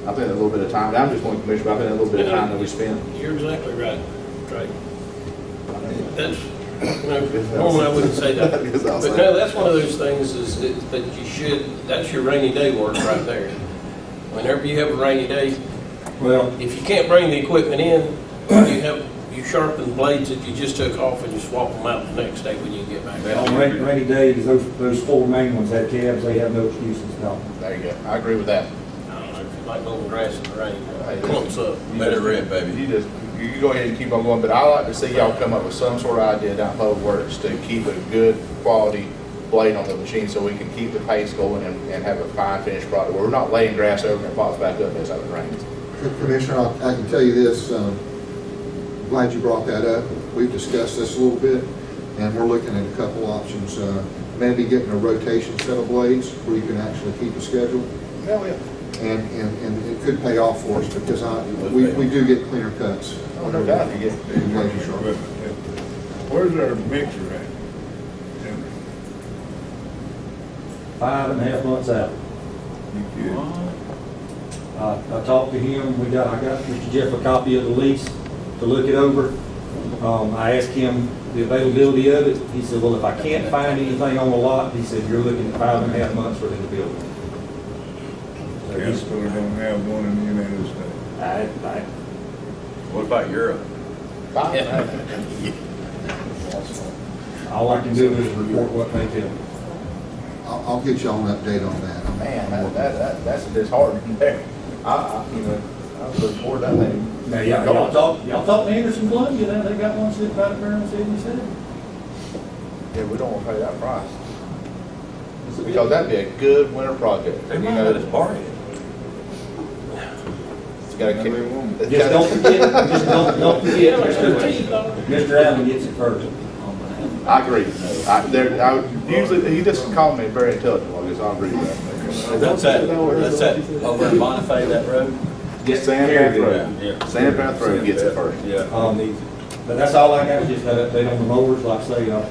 I think a little bit of time, I'm just one commissioner, but I think a little bit of time that we spend. You're exactly right, Trey. That's, normally I wouldn't say that, but no, that's one of those things is that you should, that's your rainy day work right there. Whenever you have a rainy day, well, if you can't bring the equipment in, you sharpen blades that you just took off and you swap them out the next day when you get back. On rainy days, those 4 main ones have cabs, they have no excuses, no. There you go. I agree with that. I don't know, if you like mowing grass in the rain, clumps up. Let it rip, baby. You go ahead and keep on going, but I like to see y'all come up with some sort of idea down Public Works to keep a good quality blade on the machine so we can keep the pace going and have a fine finished product. We're not laying grass over and it pops back up as it rains. Commissioner, I can tell you this, glad you brought that up. We've discussed this a little bit, and we're looking at a couple options. Maybe getting a rotation set of blades where you can actually keep a schedule. Hell yeah. And it could pay off for us because we do get cleaner cuts. Oh, no doubt you get. Where's our mixer at? 5.5 months out. I talked to him. I got Mr. Jeff a copy of the lease to look it over. I asked him the availability of it. He said, well, if I can't find anything on the lot, he said, you're looking at 5.5 months for them to build it. Casper don't have one in the United States. What about Europe? All I can do is report what they tell me. I'll get y'all an update on that. Man, that's disheartening there. I look forward to that thing. Now, y'all talk to Anderson Columbia, they got one sitting right there in 77. Yeah, we don't want to pay that price. Because that'd be a good winter project. They might let us borrow it. It's got to Just don't forget, Mr. Allen gets it first. I agree. Usually, he just called me very intelligent. I guess I agree with that. That's that over in Boniface, that road? Sand Path Road. Yeah. Sand Path Road gets it first. Yeah. But that's all I got, just that update on the mowers, like I say, I'm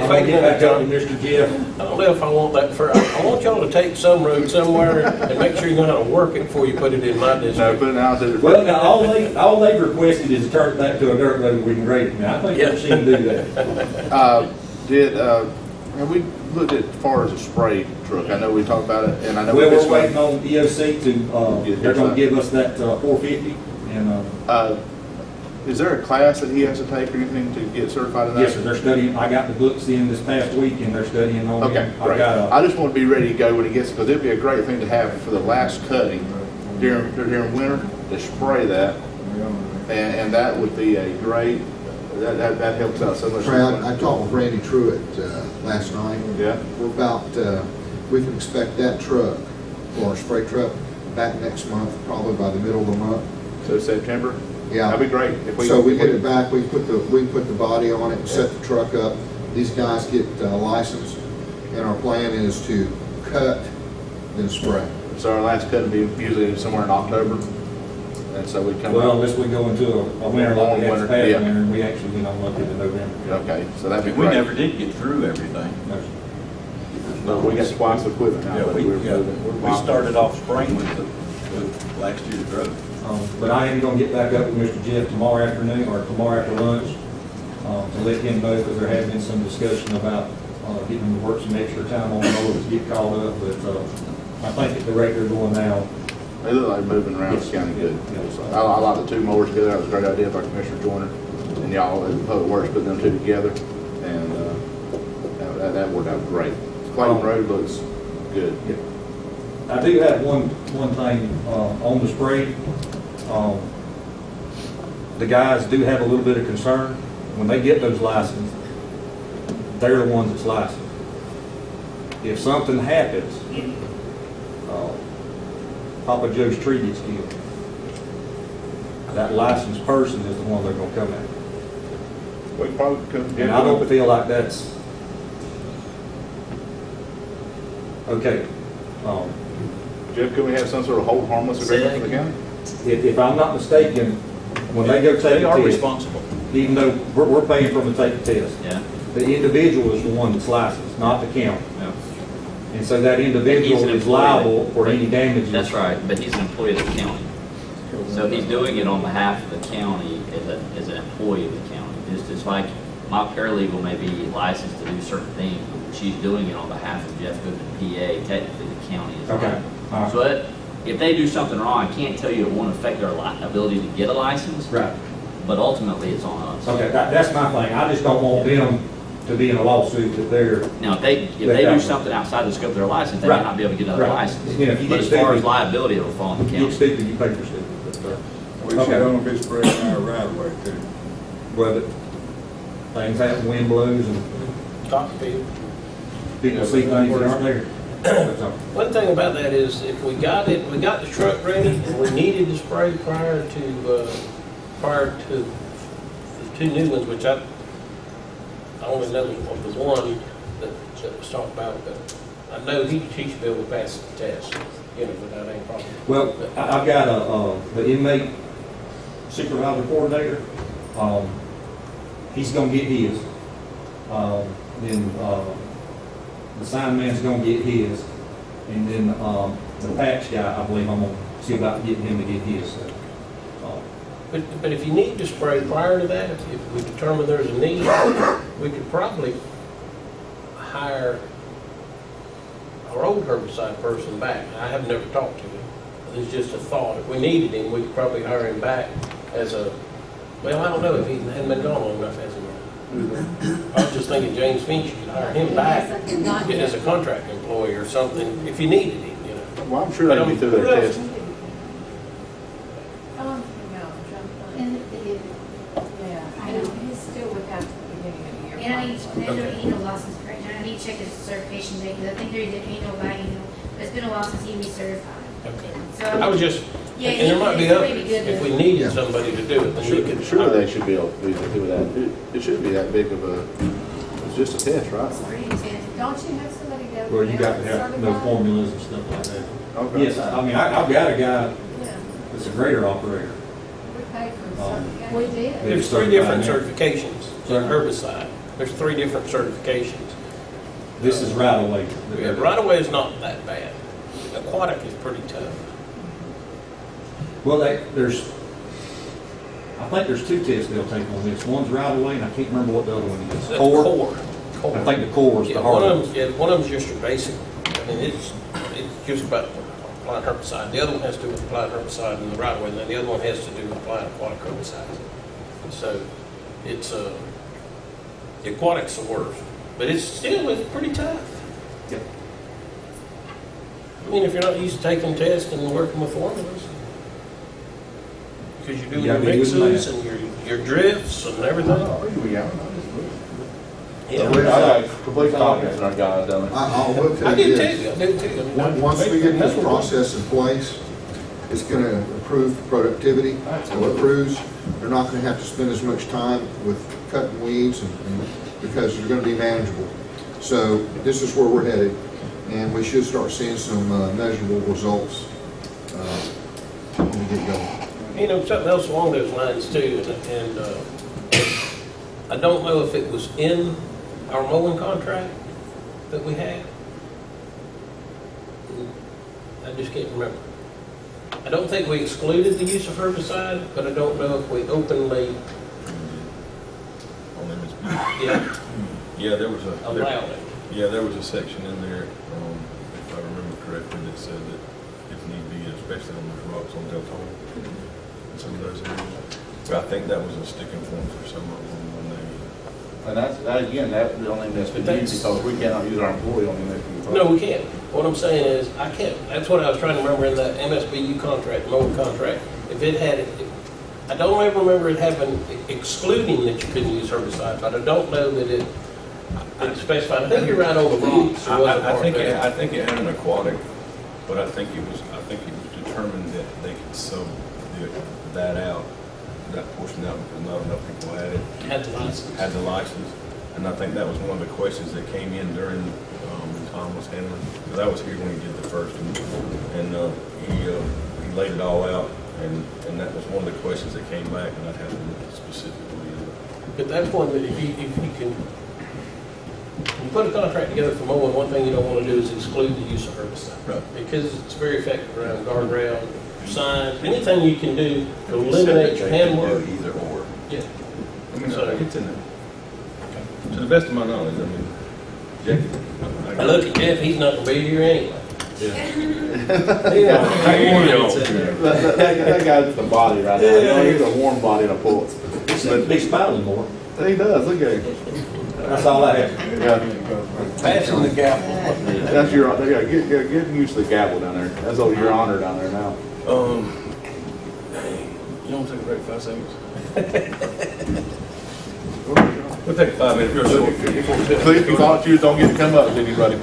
gonna get back up with Mr. Jeff. I don't know if I want that for, I want y'all to take some road somewhere and make sure you know how to work it before you put it in my No, district. put it out there. Well, now, all they've requested is to turn it back to a dirt road we can grade it. Now, I think we've seen do that. Have we looked at as far as a spray truck? I know we talked about it, and I know. Well, we're waiting on EOC to, they're gonna give us that 450, and, Is there a class that he has to take or anything to get certified in that? yes, sir, they're studying, I got the books in this past week, and they're studying on it. Okay, I've great. got I just want to be ready to go when he gets, because it'd be a great thing to have for the last cutting during winter, to spray that. And that would be a great, that helps out so much. Trey, I talked with Randy Truitt last night. Yeah. We're about, we can expect that truck, or a spray truck, back next month, probably by the middle of the month. So September? Yeah. That'd be great. So we get it back, we can put the body on it and set the truck up. These guys get licensed, and our plan is to cut, then spray. So our last cut would be usually somewhere in October, and so we come. Well, unless we go into a winter like we had this past Yeah. winter, and we actually went on up into November. Okay, so that'd be We great. never did get through everything. No, we got twice the equipment now. Yeah, but we we're started off spring with last year's growth. But I am gonna get back up with Mr. Jeff tomorrow afternoon, or tomorrow after lunch, to let him know, because there has been some discussion about getting him to work some extra time on the mowers to get caught up, but I think at the rate they're going now. They look like moving around, it's kind of good. So I like the two mowers together, that was a great idea by Commissioner Joyner, and y'all in Public Works put them two together, and that worked out great. Clayton Road looks good. I do have one thing on the spray. The guys do have a little bit of concern. When they get those licenses, they're the ones that's licensed. If something happens, Papa Joe's tree gets killed. That licensed person is the one they're gonna come at. We probably could. And I don't feel like that's okay. Jeff, could we have some sort of hold harmless agreement for the county? If I'm not mistaken, when they go take a test. They are responsible. Even though we're paying for them to take the test. Yeah. The individual is the one that's licensed, not the county. Yeah. And so that individual is liable for any damages. That's right, but he's an employee of the county. So he's doing it on behalf of the county as an employee of the county. Just like my paralegal may be licensed to do certain things, she's doing it on behalf of Jeff Goodman, PA. Technically, the county is Okay. liable. All right. So if they do something wrong, I can't tell you it won't affect their ability to get a license. Right. But ultimately, it's on us. Okay, that's my thing. I just don't want them to be in a lawsuit that they're. Now, if they do something outside the scope of their license, they may Right. not be able to get another Right. license. You know, if you But get as far as stupid- liability, it'll fall on the You county. get stupid, you pay for stupid. We should only be spreading our right away too. Well, but things happen, wind blows, and Cottonfield. people see things that aren't there. That's all. One thing about that is, if we got the truck ready, and we needed to spray prior to the two new ones, which I only know of the one that was talked about, but I know he should be able to pass the test, without any problem. Well, I've got the inmate supervisor coordinator. He's gonna get his. Then the sign man's gonna get his, and then the patch guy, I believe I'm gonna see about getting him to get his. But if you need to spray prior to that, if we determine there's a need, we could probably hire our old herbicide person back. I have never talked to him. It's just a thought. If we needed him, we could probably hire him back as a, well, I don't know if he hadn't been gone long enough as I was just thinking James Finch, you could hire him back as a contract employee or something, if you needed him, Well, I'm sure they can get through their test. I know, he's still without the beginning of the year. And I need, there's an annual license correct, and I need to check his certification date, because I think there's an annual biannual, but it's been a while since he recertified. Okay. So I was just, yeah, and there might be it's others, pretty good if to- we needed somebody to do it, then we could. Sure, they should be able to do that. It shouldn't be that big of a, it's just a test, right? Don't you have somebody go? Well, you got to have no formulas and stuff like that. Okay. Yes, I mean, I've got a guy Yeah, that's a grader operator. we pay for We did. There's three different certifications on herbicide. There's three different certifications. This is right away. Yeah, right away is not that bad. Aquatic is pretty tough. Well, I think there's two tests they'll take on this. One's right away, and I can't remember what the other one is. That's Core? core. I think the core is Yeah, the hard one. one of them's just your basic. I mean, it's just about applying herbicide. The other one has to do with applying herbicide in the right way, and then the other one has to do with applying aquatic herbicides. So it's the aquatic's the worst, but it's pretty tough. Yep. I mean, if you're not used to taking tests and working with formulas, because you're doing Yeah, your we do mixes that. and your drifts and everything. I got complete confidence in our guys down there. I will tell I you do this. too. I do too. I mean, Once we get that's this what we're- process in place, it's going to improve productivity. It improves, they're not going to have to spend as much time with cutting weeds because they're going to be manageable. So this is where we're headed, and we should start seeing some measurable results when we get going. You know, something else along those lines too, and I don't know if it was in our mowing contract that we had. I just can't remember. I don't think we excluded the use of herbicide, but I don't know if we openly, yeah, Yeah, there was allowed it. Yeah, there was a section in there, if I remember correctly, that said that if need be, especially on those rocks on Deltona, some of those areas. But I think that was a sticking point for some of them when they. And that's the only thing that's been used because we cannot use our employee on MSBU. No, we can't. What I'm saying is, I can't, that's what I was trying to remember in that MSBU contract, mowing contract. If it had, I don't ever remember it having, excluding that you couldn't use herbicide, but I don't know that it specified. I think you're right on the rocks. I think it had an aquatic, but I think it was determined that they could sub that out, that portion out, because not enough people had it. Had the license. Had the license, and I think that was one of the questions that came in during when Tom was handling. Because I was here when he did the first one, and he laid it all out, and that was one of the questions that came back, and I'd have to look specifically. But that's one that if you can, when you put a contract together for mowing, one thing you don't want to do is exclude the use of herbicide. Right. Because it's very effective around guardrail, signs, anything you can do to eliminate your hand work. Either or. Yeah. I mean, it's in there. To the best of my knowledge, I mean, Jackie. I look at Jeff, he's not going to be here anyway. That guy's the body right now. You know, he's a warm body and a pulse. He's smiling more. He does. Look at him. That's all I have. Yeah. Passing the gavel. That's your. Get used to the gavel down there. That's over your honor down there now. You want to take a break 5 seconds? We'll take a 5-minute break. Cliff, you thought you was gonna get to come up, didn't you, buddy?